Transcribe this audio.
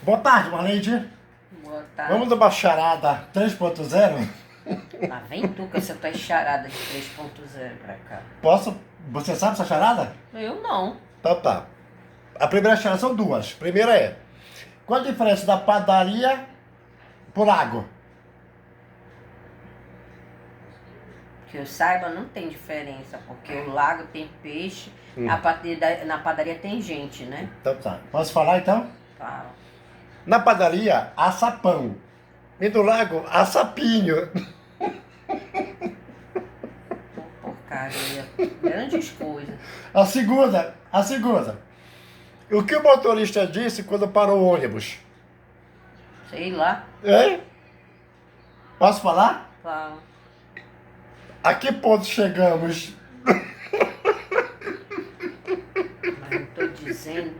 Boa tarde, Marlene. Boa tarde. Vamos numa charada 3.0? Lá vem tu com essa tua charada de 3.0 pra cá. Posso? Você sabe essa charada? Eu não. Então tá. A primeira charada são duas. A primeira é: qual a diferença da padaria pro lago? Que eu saiba, não tem diferença, porque o lago tem peixe, na padaria tem gente, né? Então tá. Posso falar então? Fala. Na padaria, assa pão. E no lago, assa pinho. Pô, porcaria. Grandes coisas. A segunda. O que o motorista disse quando parou o ônibus? Sei lá. Hein? Posso falar? Fala. A que ponto chegamos? Mas não tô dizendo.